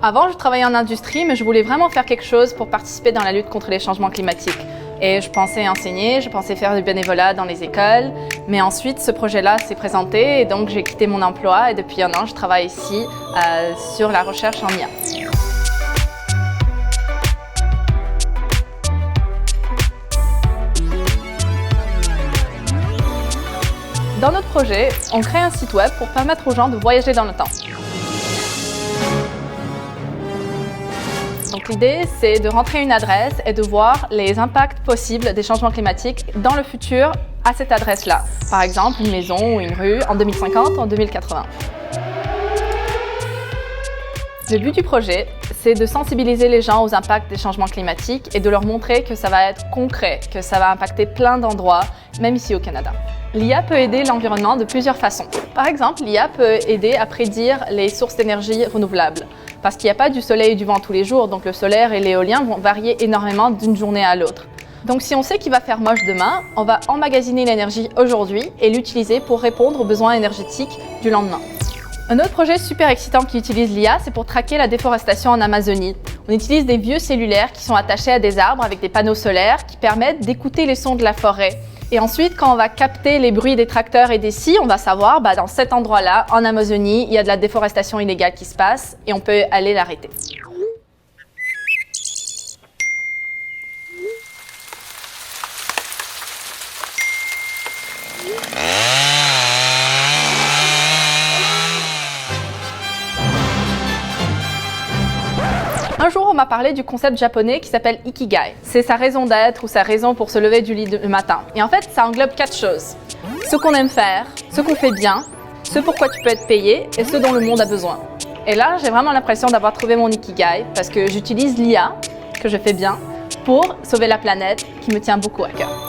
Avant, je travaillais en industrie, mais je voulais vraiment faire quelque chose pour participer dans la lutte contre les changements climatiques. Et je pensais enseigner, je pensais faire du bénévolat dans les écoles. Mais ensuite, ce projet-là s'est présenté et donc j'ai quitté mon emploi et depuis 1 an, je travaille ici sur la recherche en IA. Dans notre projet, on crée un site web pour permettre aux gens de voyager dans le temps. Donc l'idée, c'est de rentrer une adresse et de voir les impacts possibles des changements climatiques dans le futur à cette adresse-là. Par exemple, une maison ou une rue en 2050 ou en 2080. Le but du projet, c'est de sensibiliser les gens aux impacts des changements climatiques et de leur montrer que ça va être concret, que ça va impacter plein d'endroits, même ici au Canada. L'IA peut aider l'environnement de plusieurs façons. Par exemple, l'IA peut aider à prédire les sources d'énergie renouvelables. Parce qu'il n'y a pas du soleil et du vent tous les jours, donc le solaire et l'éolien vont varier énormément d'une journée à l'autre. Donc si on sait qu'il va faire moche demain, on va emmagasiner l'énergie aujourd'hui et l'utiliser pour répondre aux besoins énergétiques du lendemain. Un autre projet super excitant qui utilise l'IA, c'est pour traquer la déforestation en Amazonie. On utilise des vieux cellulaires qui sont attachés à des arbres avec des panneaux solaires qui permettent d'écouter les sons de la forêt. Et ensuite, quand on va capter les bruits des tracteurs et des scies, on va savoir, dans cet endroit-là, en Amazonie, il y a de la déforestation illégale qui se passe et on peut aller l'arrêter. Un jour, on m'a parlé du concept japonais qui s'appelle Ikigai. C'est sa raison d'être ou sa raison pour se lever du lit le matin. Et en fait, ça englobe 4 choses. Ce qu'on aime faire, ce qu'on fait bien, ce pourquoi tu peux être payé et ce dont le monde a besoin. Et là, j'ai vraiment l'impression d'avoir trouvé mon Ikigai parce que j'utilise l'IA, que je fais bien, pour sauver la planète qui me tient beaucoup à cœur.